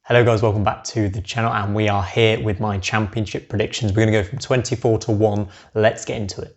Hello guys, welcome back to the channel and we are here with my championship predictions. We're going to go from 24 to 1. Let's get into it.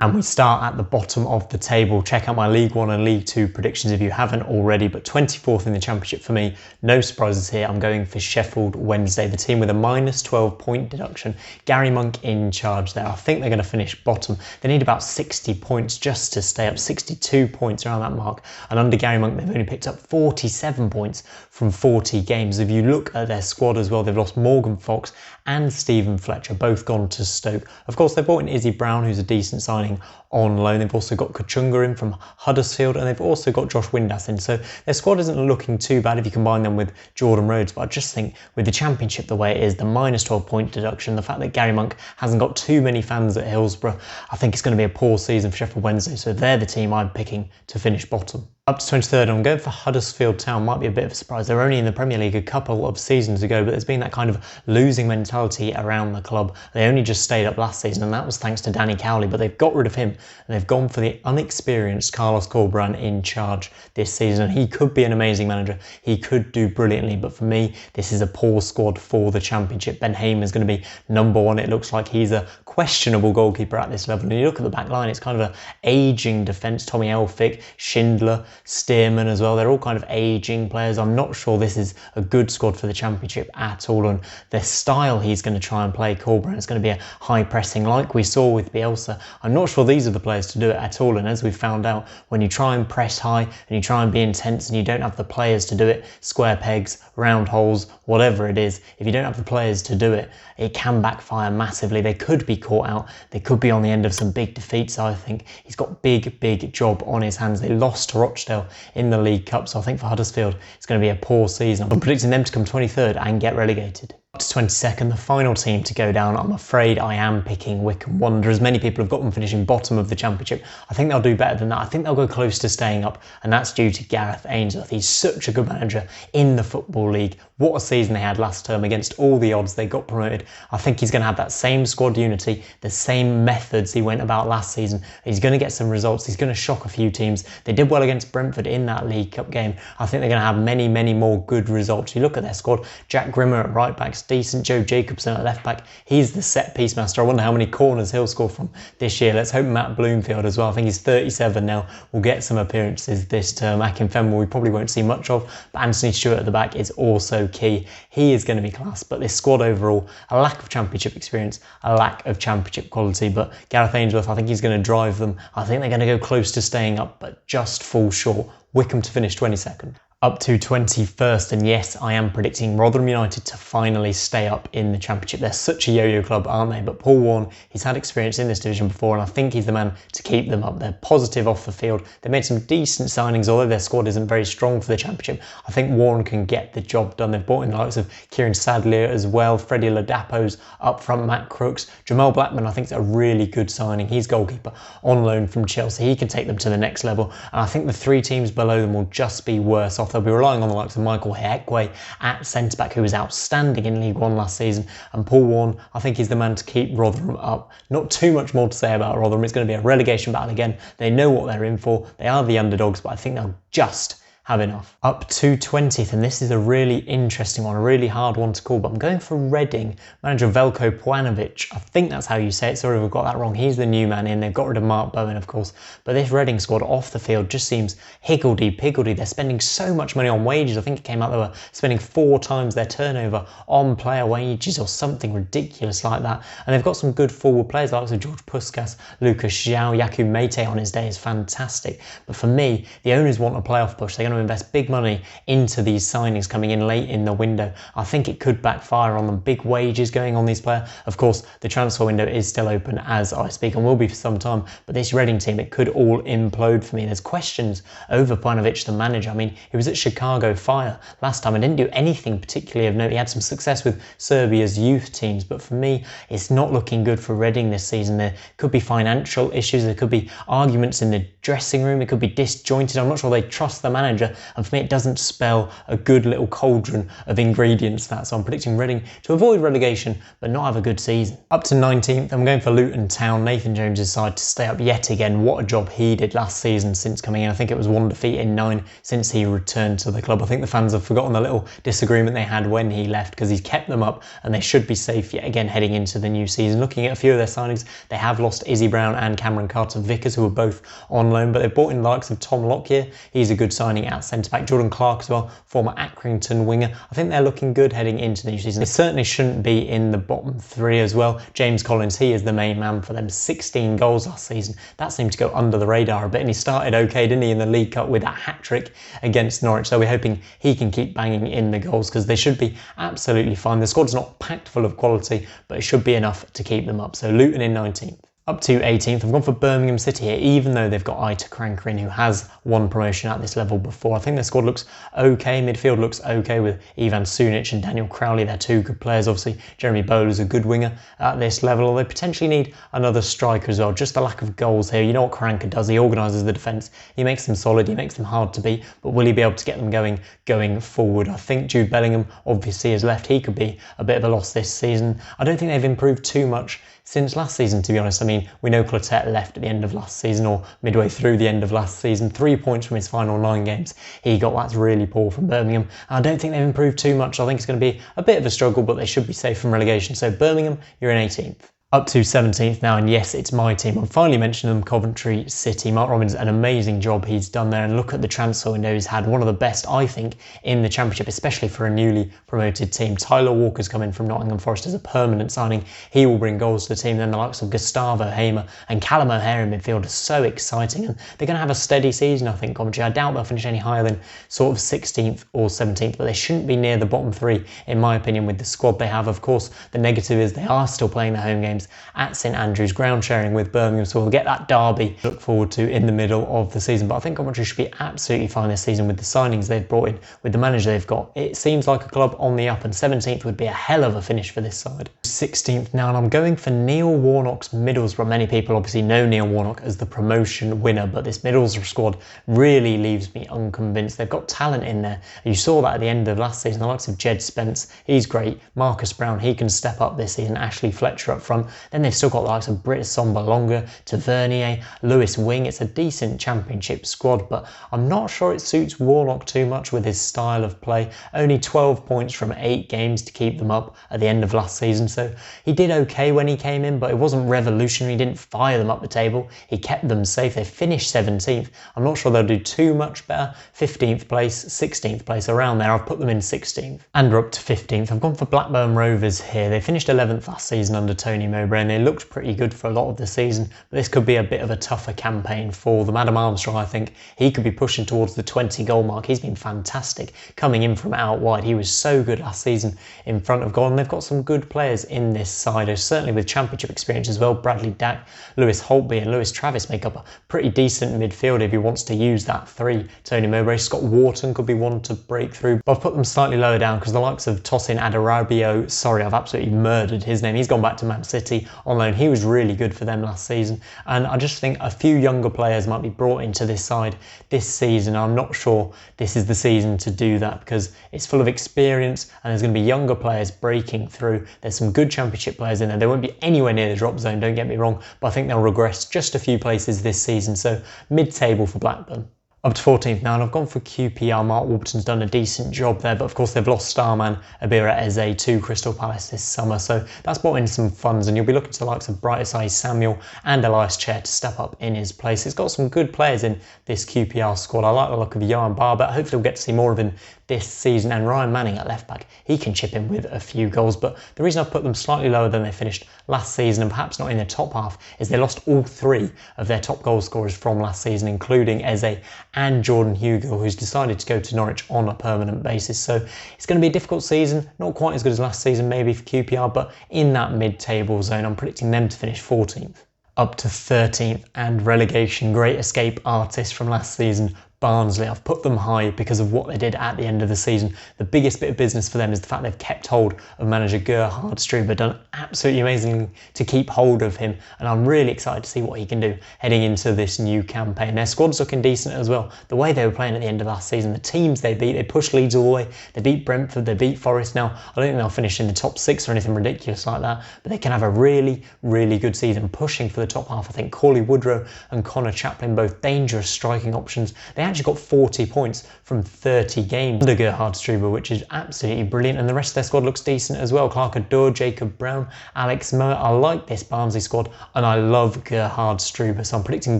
And we start at the bottom of the table. Check out my League 1 and League 2 predictions if you haven't already, but 24th in the Championship for me. No surprises here. I'm going for Sheffield Wednesday, the team with a minus 12 point deduction. Gary Monk in charge there. I think they're going to finish bottom. They need about 60 points just to stay up, 62 points around that mark. And under Gary Monk, they've only picked up 47 points from 40 games. If you look at their squad as well, they've lost Morgan Fox and Stephen Fletcher, both gone to Stoke. Of course, they brought in Izzy Brown, who's a decent signing on loan. They've also got Kachunga in from Huddersfield, and they've also got Josh Windass in. So their squad isn't looking too bad if you combine them with Jordan Rhodes. But I just think with the Championship the way it is, the minus 12 point deduction, the fact that Gary Monk hasn't got too many fans at Hillsborough, I think it's going to be a poor season for Sheffield Wednesday. So they're the team I'm picking to finish bottom. Up to 23rd, I'm going for Huddersfield Town. Might be a bit of a surprise. They were only in the Premier League a couple of seasons ago, but there's been that kind of losing mentality around the club. They only just stayed up last season, and that was thanks to Danny Cowley, but they've got rid of him, and they've gone for the unexperienced Carlos Corberán in charge this season. And he could be an amazing manager. He could do brilliantly, but for me, this is a poor squad for the Championship. Ben Hamer's going to be number one. It looks like he's a questionable goalkeeper at this level. And you look at the back line, it's kind of an ageing defence. Tommy Elphick, Schindler, Stearman as well. They're all kind of ageing players. I'm not sure this is a good squad for the Championship at all. And the style he's going to try and play, Corberán, is going to be a high pressing like we saw with Bielsa. I'm not sure these are the players to do it at all. And as we found out, when you try and press high and you try and be intense and you don't have the players to do it, square pegs, round holes, whatever it is, if you don't have the players to do it, it can backfire massively. They could be caught out. They could be on the end of some big defeats. I think he's got big job on his hands. They lost to Rochdale in the League Cup, so I think for Huddersfield it's going to be a poor season. I'm predicting them to come 23rd and get relegated. Up to 22nd, the final team to go down. I'm afraid I am picking Wycombe Wanderers. Many people have got them finishing bottom of the Championship. I think they'll do better than that. I think they'll go close to staying up, and that's due to Gareth Ainsworth. He's such a good manager in the Football League. What a season they had last term. Against all the odds, they got promoted. I think he's going to have that same squad unity, the same methods he went about last season. He's going to get some results. He's going to shock a few teams. They did well against Brentford in that League Cup game. I think they're going to have many more good results. You look at their squad, Jack Grimmer at right back, decent. Joe Jacobson at left back, he's the set piece master. I wonder how many corners he'll score from this year. Let's hope Matt Bloomfield as well. I think he's 37 now, will get some appearances this term. Akinfenwa we probably won't see much of, but Anthony Stewart at the back is also key. He is going to be class, but this squad overall, a lack of Championship experience, a lack of Championship quality. But Gareth Ainsworth, I think he's going to drive them. I think they're going to go close to staying up, but just fall short. Wycombe to finish 22nd. Up to 21st, and yes, I am predicting Rotherham United to finally stay up in the Championship. They're such a yo-yo club, aren't they? But Paul Warne, he's had experience in this division before, and I think he's the man to keep them up. They're positive off the field. They made some decent signings, although their squad isn't very strong for the Championship. I think Warne can get the job done. They've brought in the likes of Kieran Sadlier as well, Freddie Ladapo's up front, Matt Crooks. Jamal Blackman, I think, is a really good signing. He's goalkeeper on loan from Chelsea. He can take them to the next level, and I think the three teams below them will just be worse off. They'll be relying on the likes of Michael Hekwe at centre-back, who was outstanding in League One last season, and Paul Warne, I think he's the man to keep Rotherham up. Not too much more to say about Rotherham. It's going to be a relegation battle again. They know what they're in for. They are the underdogs, but I think they'll just have enough. Up to 20th, and this is a really interesting one, a really hard one to call, but I'm going for Reading. Manager Veljko Pojanovic, I think that's how you say it, sorry if I've got that wrong. He's the new man in. They've got rid of Mark Bowen, of course, but this Reading squad off the field just seems higgledy-piggledy. They're spending so much money on wages. I think it came out they were spending 4 times their turnover on player wages or something ridiculous like that, and they've got some good forward players like George Puskas, Lucas João, Yaku Mete on his day is fantastic, but for me, the owners want a playoff push. They're going to invest big money into these signings coming in late in the window. I think it could backfire on them. Big wages going on these players. Of course, the transfer window is still open as I speak and will be for some time, but this Reading team, it could all implode for me. There's questions over Pojanovic, the manager. I mean, he was at Chicago Fire last time and didn't do anything particularly of note. He had some success with Serbia's youth teams, but for me, it's not looking good for Reading this season. There could be financial issues. There could be arguments in the dressing room. It could be disjointed. I'm not sure they trust the manager fixture, and for me it doesn't spell a good little cauldron of ingredients, that, so I'm predicting Reading to avoid relegation but not have a good season. Up to 19th, I'm going for Luton Town, Nathan Jones' side, to stay up yet again. What a job he did last season since coming in. I think it was 1 defeat in 9 since he returned to the club. I think the fans have forgotten the little disagreement they had when he left, because he's kept them up and they should be safe yet again heading into the new season. Looking at a few of their signings, they have lost Izzy Brown and Cameron Carter-Vickers, who were both on loan, but they've brought in the likes of Tom Lockyer. He's a good signing at centre-back. Jordan Clark as well, former Accrington winger. I think they're looking good heading into the new season. They certainly shouldn't be in the bottom 3 as well. James Collins, he is the main man for them. 16 goals last season. That seemed to go under the radar a bit, and he started okay, didn't he, in the League Cup with that hat-trick against Norwich. So we're hoping he can keep banging in the goals, because they should be absolutely fine. The squad's not packed full of quality, but it should be enough to keep them up. So Luton in 19th. Up to 18th, I've gone for Birmingham City here, even though they've got Ita Cranker, who has won promotion at this level before. I think their squad looks okay, midfield looks okay with Ivan Sunic and Daniel Crowley. They're 2 good players, obviously. Jeremy Bowler's a good winger at this level. They potentially need another striker as well. Just the lack of goals here. You know what Cranker does, he organises the defence, he makes them solid, he makes them hard to beat, but will he be able to get them going forward? I think Jude Bellingham obviously has left. He could be a bit of a loss this season. I don't think they've improved too much since last season, to be honest. I mean, we know Clotet left at the end of last season, or midway through the end of last season. 3 points from his final 9 games he got. That's really poor from Birmingham. I don't think they've improved too much. I think it's going to be a bit of a struggle, but they should be safe from relegation. So Birmingham, you're in 18th. Up to 17th now, and yes, it's my team. I'm finally mentioning them, Coventry City. Mark Robins, an amazing job he's done there, and look at the transfer window he's had. One of the best, I think, in the Championship, especially for a newly promoted team. Tyler Walker's come in from Nottingham Forest as a permanent signing. He will bring goals to the team. Then the likes of Gustavo Hamer and Callum O'Hare in midfield are so exciting, and they're going to have a steady season, I think, Coventry. I doubt they'll finish any higher than sort of 16th or 17th, but they shouldn't be near the bottom 3, in my opinion, with the squad they have. Of course, the negative is they are still playing their home games at St Andrews, ground sharing with Birmingham, so we'll get that derby to look forward to in the middle of the season. But I think Coventry should be absolutely fine this season with the signings they've brought in, with the manager they've got. It seems like a club on the up, and 17th would be a hell of a finish for this side. 16th now, and I'm going for Neil Warnock's Middlesbrough. Many people obviously know Neil Warnock as the promotion winner, but this Middlesbrough squad really leaves me unconvinced. They've got talent in there. You saw that at the end of last season. The likes of Jed Spence, he's great. Marcus Brown, he can step up this season. Ashley Fletcher up front. Then they've still got the likes of Britt Sombalonga, Tavernier, Lewis Wing. It's a decent Championship squad, but I'm not sure it suits Warnock too much with his style of play. Only 12 points from 8 games to keep them up at the end of last season, so he did okay when he came in, but it wasn't revolutionary. He didn't fire them up the table. He kept them safe. They finished 17th. I'm not sure they'll do too much better. 15th place, 16th place, around there. I've put them in 16th. And we're up to 15th. I've gone for Blackburn Rovers here. They finished 11th last season under Tony Mowbray, and they looked pretty good for a lot of the season, but this could be a bit of a tougher campaign for them. Adam Armstrong, I think he could be pushing towards the 20 goal mark. He's been fantastic coming in from out wide. He was so good last season in front of goal, and they've got some good players in this side, certainly with Championship experience as well. Bradley Dack, Lewis Holtby and Lewis Travis make up a pretty decent midfield if he wants to use that 3. Tony Mowbray, Scott Wharton could be one to break through, but I've put them slightly lower down because the likes of Tosin Adarabio, sorry, I've absolutely murdered his name. He's gone back to Man City on loan. He was really good for them last season, and I just think a few younger players might be brought into this side this season. I'm not sure this is the season to do that, because it's full of experience and there's going to be younger players breaking through. There's some good Championship players in there. They won't be anywhere near the drop zone, don't get me wrong, but I think they'll regress just a few places this season, so mid-table for Blackburn. Up to 14th now, and I've gone for QPR. Mark Warburton's done a decent job there, but of course they've lost starman Abira Eze to Crystal Palace this summer, so that's brought in some funds, and you'll be looking to the likes of Brightisai Samuel and Elias Chair to step up in his place. It's got some good players in this QPR squad. I like the look of Johan Barber. Hopefully we'll get to see more of him this season, and Ryan Manning at left back, he can chip in with a few goals. But the reason I've put them slightly lower than they finished last season, and perhaps not in the top half, is they lost all 3 of their top goal scorers from last season, including Eze and Jordan Hugill, who's decided to go to Norwich on a permanent basis. So it's going to be a difficult season, not quite as good as last season maybe for QPR, but in that mid-table zone. I'm predicting them to finish 14th. Up to 13th, and relegation, great escape artist from last season, Barnsley. I've put them high because of what they did at the end of the season. The biggest bit of business for them is the fact they've kept hold of manager Gerhard Struber, done absolutely amazing to keep hold of him, and I'm really excited to see what he can do heading into this new campaign. Their squad's looking decent as well. The way they were playing at the end of last season, the teams they beat, they pushed Leeds all the way, they beat Brentford, they beat Forest. Now, I don't think they'll finish in the top 6 or anything ridiculous like that, but they can have a really, really good season pushing for the top half. I think Corley Woodrow and Connor Chaplin, both dangerous striking options. They actually got 40 points from 30 games under Gerhard Struber, which is absolutely brilliant. And the rest of their squad looks decent as well. Clark Adore, Jacob Brown, Alex Moore. I like this Barnsley squad and I love Gerhard Struber. So I'm predicting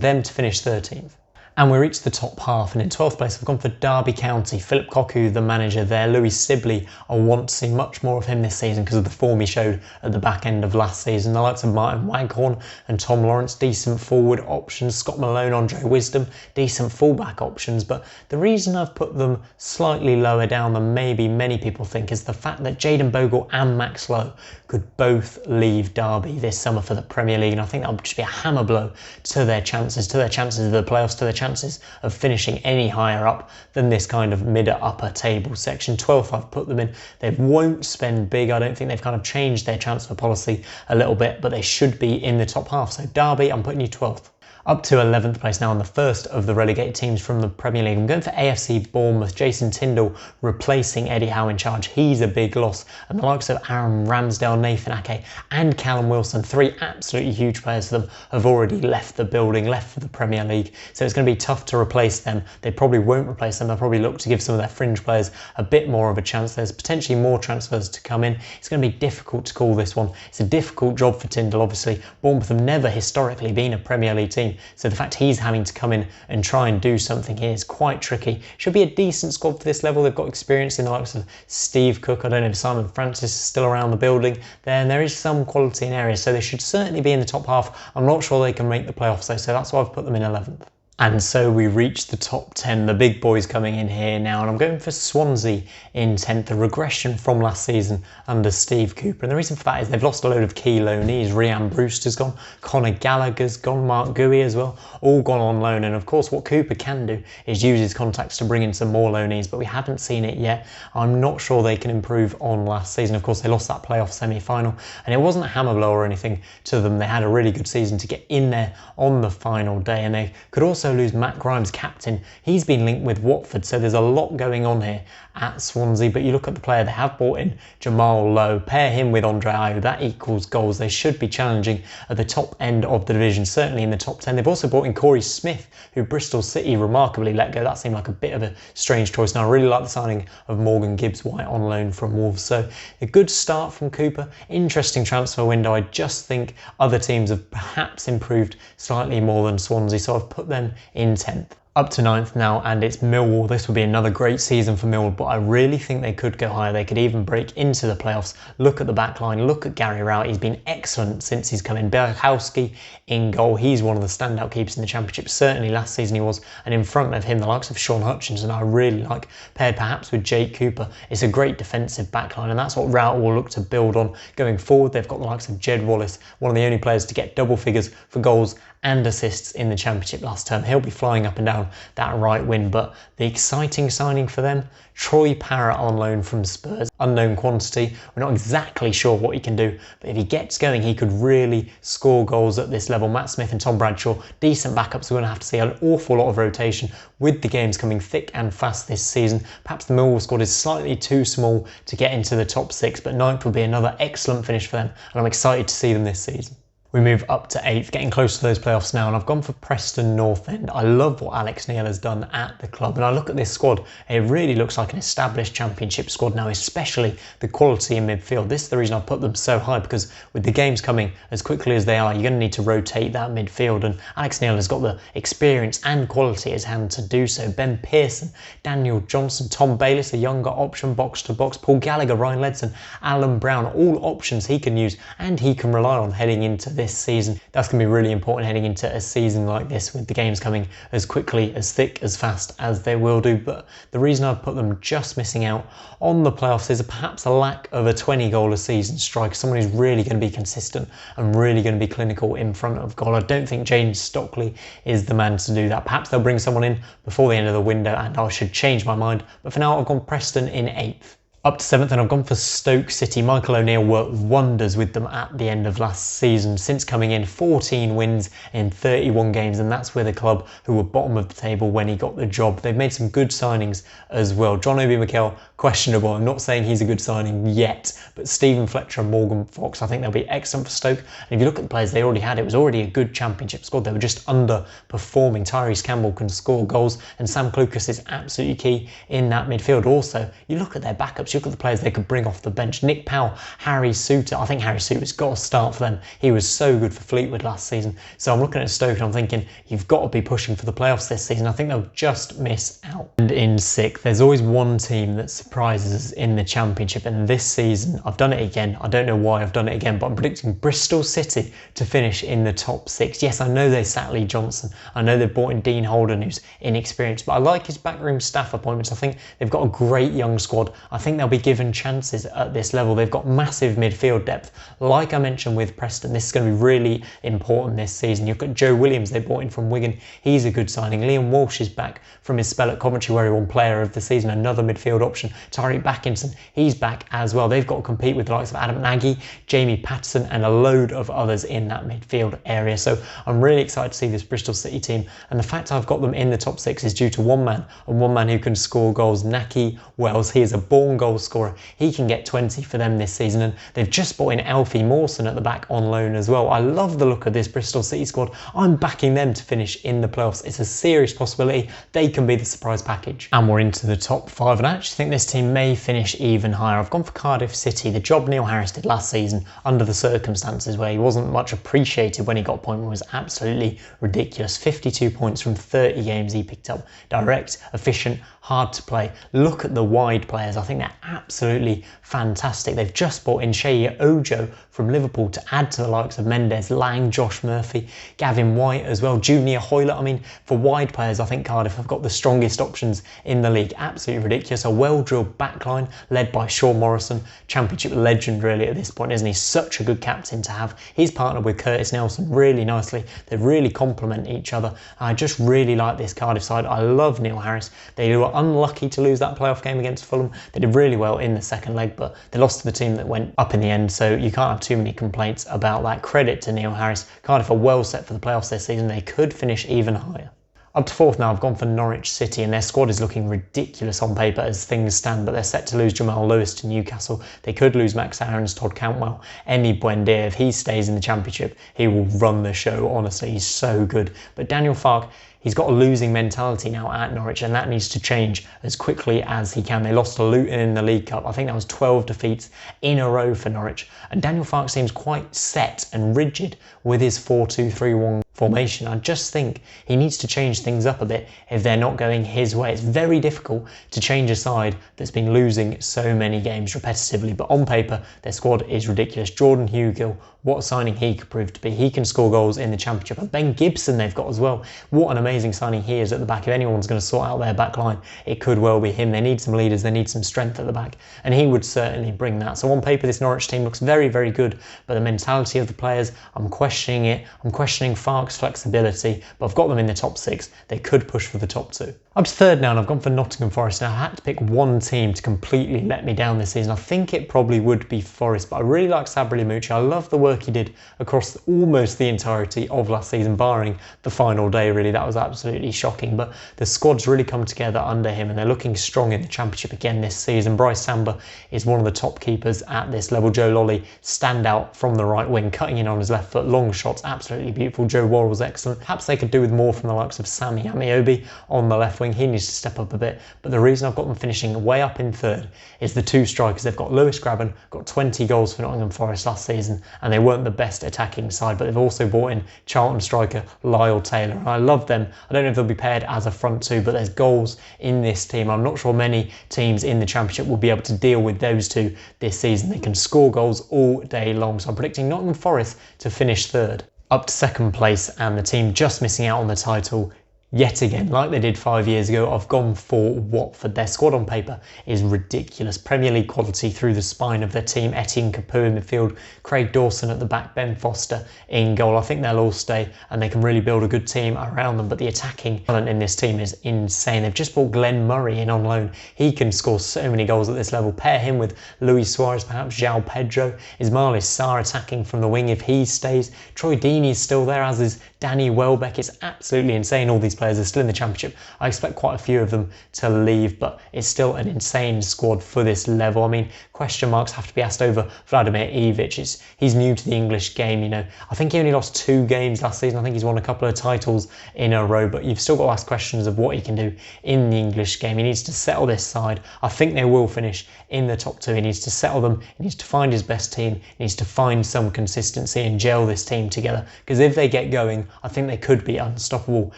them to finish 13th. And we reached the top half, and in 12th place I've gone for Derby County. Philip Cocu, the manager there. Louis Sibley, I want to see much more of him this season because of the form he showed at the back end of last season. The likes of Martin Waghorn and Tom Lawrence, decent forward options. Scott Malone, Andre Wisdom, decent fullback options. But the reason I've put them slightly lower down than maybe many people think is the fact that Jayden Bogle and Max Lowe could both leave Derby this summer for the Premier League, and I think that would just be a hammer blow to their chances of the playoffs, to their chances of finishing any higher up than this kind of mid-upper table section. 12th I've put them in. They won't spend big. I don't think they've kind of changed their transfer policy a little bit, but they should be in the top half. So Derby, I'm putting you 12th. Up to 11th place now on the first of the relegated teams from the Premier League. I'm going for AFC Bournemouth. Jason Tyndall replacing Eddie Howe in charge. He's a big loss. And the likes of Aaron Ramsdale, Nathan Ake and Callum Wilson, 3 absolutely huge players for them, have already left the building, left for the Premier League. So it's going to be tough to replace them. They probably won't replace them. They'll probably look to give some of their fringe players a bit more of a chance. There's potentially more transfers to come in. It's going to be difficult to call this one. It's a difficult job for Tyndall, obviously. Bournemouth have never historically been a Premier League team. So the fact he's having to come in and try and do something here is quite tricky. Should be a decent squad for this level. They've got experience in the likes of Steve Cook. I don't know if Simon Francis is still around the building there, and there is some quality in areas, so they should certainly be in the top half. I'm not sure they can make the playoffs though, so that's why I've put them in 11th. And so we reached the top 10, the big boys coming in here now, and I'm going for Swansea in 10th, a regression from last season under Steve Cooper. And the reason for that is they've lost a load of key loanees. Rhian Brewster's gone, Conor Gallagher's gone, Mark Gooey as well, all gone on loan. And of course what Cooper can do is use his contacts to bring in some more loanees, but we haven't seen it yet. I'm not sure they can improve on last season. Of course they lost that playoff semi-final, and it wasn't a hammer blow or anything to them. They had a really good season to get in there on the final day, and they could also lose Matt Grimes, captain. He's been linked with Watford, so there's a lot going on here at Swansea. But you look at the player they have brought in, Jamal Lowe, pair him with Andre Ayew, that equals goals. They should be challenging at the top end of the division, certainly in the top 10. They've also brought in Corey Smith, who Bristol City remarkably let go. That seemed like a bit of a strange choice. Now I really like the signing of Morgan Gibbs-White on loan from Wolves. So a good start from Cooper. Interesting transfer window. I just think other teams have perhaps improved slightly more than Swansea, so I've put them in 10th. Up to 9th now, and it's Millwall. This will be another great season for Millwall, but I really think they could go higher. They could even break into the playoffs. Look at the back line, look at Gary Rowett. He's been excellent since he's come in. Berkowski in goal. He's one of the standout keepers in the Championship. Certainly last season he was, and in front of him the likes of Sean Hutchinson I really like, paired perhaps with Jake Cooper. It's a great defensive back line, and that's what Rowett will look to build on going forward. They've got the likes of Jed Wallace, one of the only players to get double figures for goals and assists in the Championship last term. He'll be flying up and down that right wing, but the exciting signing for them, Troy Parrott on loan from Spurs. Unknown quantity. We're not exactly sure what he can do, but if he gets going, he could really score goals at this level. Matt Smith and Tom Bradshaw, decent backups. We're going to have to see an awful lot of rotation with the games coming thick and fast this season. Perhaps the Millwall squad is slightly too small to get into the top 6, but 9th will be another excellent finish for them, and I'm excited to see them this season. We move up to 8th, getting close to those playoffs now, and I've gone for Preston North End. I love what Alex Neil has done at the club, and I look at this squad, it really looks like an established Championship squad now, especially the quality in midfield. This is the reason I put them so high, because with the games coming as quickly as they are, you're going to need to rotate that midfield, and Alex Neil has got the experience and quality at his hand to do so. Ben Pearson, Daniel Johnson, Tom Bayliss, a younger option, box to box, Paul Gallagher, Ryan Ledson, Alan Brown, all options he can use and he can rely on heading into this season. That's going to be really important heading into a season like this with the games coming as quickly, as thick, as fast as they will do. But the reason I've put them just missing out on the playoffs is perhaps a lack of a 20-goal a season striker, someone who's really going to be consistent and really going to be clinical in front of goal. I don't think James Stockley is the man to do that. Perhaps they'll bring someone in before the end of the window and I should change my mind. But for now, I've gone Preston in 8th. Up to 7th, and I've gone for Stoke City. Michael O'Neill worked wonders with them at the end of last season. Since coming in, 14 wins in 31 games, and that's with a club who were bottom of the table when he got the job. They've made some good signings as well. John Obi Mikel, questionable. I'm not saying he's a good signing yet, but Stephen Fletcher and Morgan Fox, I think they'll be excellent for Stoke. And if you look at the players they already had, it was already a good championship squad. They were just underperforming. Tyrese Campbell can score goals, and Sam Clucas is absolutely key in that midfield. Also, you look at their backups, you look at the players they could bring off the bench. Nick Powell, Harry Souttar. I think Harry Souttar's got to start for them. He was so good for Fleetwood last season. So I'm looking at Stoke and I'm thinking, you've got to be pushing for the playoffs this season. I think they'll just miss out. And in 6th, there's always one team that surprises us in the championship. And this season, I've done it again. I don't know why I've done it again, but I'm predicting Bristol City to finish in the top 6. Yes, I know they sat Lee Johnson. I know they've brought in Dean Holden, who's inexperienced, but I like his backroom staff appointments. I think they've got a great young squad. I think they'll be given chances at this level. They've got massive midfield depth. Like I mentioned with Preston, this is going to be really important this season. You've got Joe Williams they brought in from Wigan. He's a good signing. Liam Walsh is back from his spell at Coventry where he won player of the season, another midfield option. Tyreek Backinson, he's back as well. They've got to compete with the likes of Adam Nagy, Jamie Patterson and a load of others in that midfield area. So I'm really excited to see this Bristol City team, and the fact I've got them in the top 6 is due to one man, and one man who can score goals, Naki Wells. He is a born goal scorer. He can get 20 for them this season, and they've just brought in Alfie Mawson at the back on loan as well. I love the look of this Bristol City squad. I'm backing them to finish in the playoffs. It's a serious possibility. They can be the surprise package. And we're into the top 5, and I actually think this team may finish even higher. I've gone for Cardiff City. The job Neil Harris did last season under the circumstances where he wasn't much appreciated when he got appointed was absolutely ridiculous. 52 points from 30 games he picked up. Direct, efficient, hard to play. Look at the wide players. I think they're absolutely fantastic. They've just brought in Shea Ojo from Liverpool to add to the likes of Mendes, Lang, Josh Murphy, Gavin White as well, Junior Hoylett. I mean, for wide players, I think Cardiff have got the strongest options in the league. Absolutely ridiculous. A well-drilled backline led by Sean Morrison, championship legend really at this point, isn't he? Such a good captain to have. He's partnered with Curtis Nelson really nicely. They really complement each other. I just really like this Cardiff side. I love Neil Harris. They were unlucky to lose that playoff game against Fulham. They did really well in the second leg, but they lost to the team that went up in the end, so you can't have too many complaints about that. Credit to Neil Harris. Cardiff are well set for the playoffs this season. They could finish even higher. Up to 4th now, I've gone for Norwich City, and their squad is looking ridiculous on paper as things stand, but they're set to lose Jamal Lewis to Newcastle. They could lose Max Aarons, Todd Cantwell, Emi Buendia. If he stays in the championship, he will run the show. Honestly, he's so good. But Daniel Farke, he's got a losing mentality now at Norwich, and that needs to change as quickly as he can. They lost to Luton in the League Cup. I think that was 12 defeats in a row for Norwich. And Daniel Farke seems quite set and rigid with his 4-2-3-1 formation. I just think he needs to change things up a bit if they're not going his way. It's very difficult to change a side that's been losing so many games repetitively, but on paper their squad is ridiculous. Jordan Hugill, what a signing he could prove to be. He can score goals in the championship. And Ben Gibson they've got as well. What an amazing signing he is at the back. If anyone's going to sort out their back line, it could well be him. They need some leaders, they need some strength at the back, and he would certainly bring that. So on paper this Norwich team looks very, very good, but the mentality of the players, I'm questioning it. I'm questioning Farke's flexibility, but I've got them in the top 6. They could push for the top 2. Up to 3rd now, and I've gone for Nottingham Forest. Now I had to pick one team to completely let me down this season. I think it probably would be Forest, but I really like Sabri Lamouchi. I love the work he did across almost the entirety of last season, barring the final day really. That was absolutely shocking, but the squad's really come together under him and they're looking strong in the championship again this season. Bryce Samba is one of the top keepers at this level. Joe Lolly stand out from the right wing, cutting in on his left foot, long shots, absolutely beautiful. Joe Worrell's excellent. Perhaps they could do with more from the likes of Sammy Amiobi on the left wing. underperforming. He needs to step up a bit. But the reason I've got them finishing way up in third is the two strikers. They've got Lewis Grabban, got 20 goals for Nottingham Forest last season, and they weren't the best attacking side, but they've also brought in Charlton striker Lyle Taylor. And I love them. I don't know if they'll be paired as a front two, but there's goals in this team. I'm not sure many teams in the Championship will be able to deal with those two this season. They can score goals all day long. So I'm predicting Nottingham Forest to finish third. Up to second place, and the team just missing out on the title yet again, like they did 5 years ago. I've gone for Watford. Their squad on paper is ridiculous. Premier League quality through the spine of their team. Etienne Capoue in midfield, Craig Dawson at the back, Ben Foster in goal. I think they'll all stay and they can really build a good team around them. But the attacking talent in this team is insane. They've just brought Glenn Murray in on loan. He can score so many goals at this level. Pair him with Luis Suarez, perhaps João Pedro. Ismail Sarr attacking from the wing if he stays. Troy Deeney's still there, as is Danny Welbeck. It's absolutely insane. All these players are still in the Championship. I expect quite a few of them to leave, but it's still an insane squad for this level. I mean, question marks have to be asked over Vladimir Ivic. He's new to the English game, you know. I think he only lost 2 games last season. I think he's won a couple of titles in a row, but you've still got to ask questions of what he can do in the English game. He needs to settle this side. I think they will finish in the top 2. He needs to settle them. He needs to find his best team. He needs to find some consistency and gel this team together, because if they get going, I think they could be unstoppable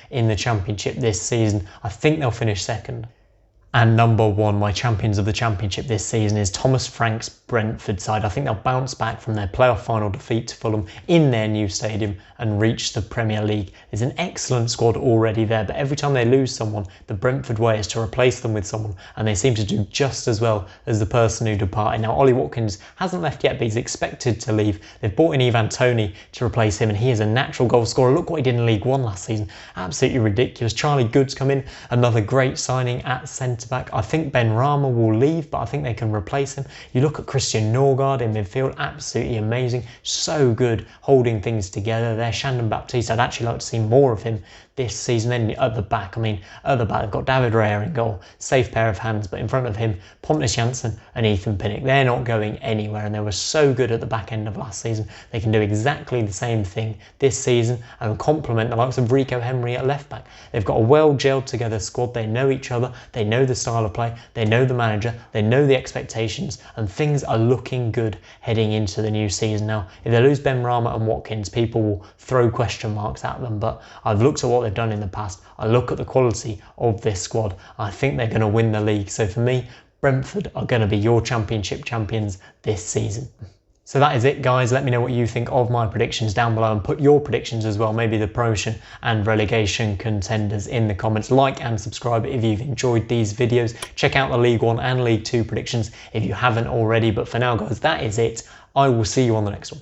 in the Championship this season. I think they'll finish second. And number 1, my champions of the Championship this season, is Thomas Frank's Brentford side. I think they'll bounce back from their playoff final defeat to Fulham in their new stadium and reach the Premier League. There's an excellent squad already there, but every time they lose someone, the Brentford way is to replace them with someone, and they seem to do just as well as the person who departed. Now, Ollie Watkins hasn't left yet, but he's expected to leave. They've brought in Ivan Toney to replace him, and he is a natural goal scorer. Look what he did in League One last season. Absolutely ridiculous. Charlie Good's come in, another great signing at centre-back. I think Ben Rama will leave, but I think they can replace him. You look at Christian Norgard in midfield, absolutely amazing. So good holding things together there. Shandon Baptiste, I'd actually like to see more of him this season. Then at the back, they've got David Raya in goal, safe pair of hands, but in front of him, Pontus Jansson and Ethan Pinnock. They're not going anywhere, and they were so good at the back end of last season. They can do exactly the same thing this season and complement the likes of Rico Henry at left back. They've got a well gelled together squad. They know each other, they know the style of play, they know the manager, they know the expectations, and things are looking good heading into the new season. Now, if they lose Ben Rama and Watkins, people will throw question marks at them, but I've looked at what they've done in the past. I look at the quality of this squad. I think they're going to win the league. So for me, Brentford are going to be your Championship champions this season. So that is it, guys. Let me know what you think of my predictions down below, and put your predictions as well, maybe the promotion and relegation contenders, in the comments. Like and subscribe if you've enjoyed these videos. Check out the League 1 and League 2 predictions if you haven't already. But for now, guys, that is it. I will see you on the next one.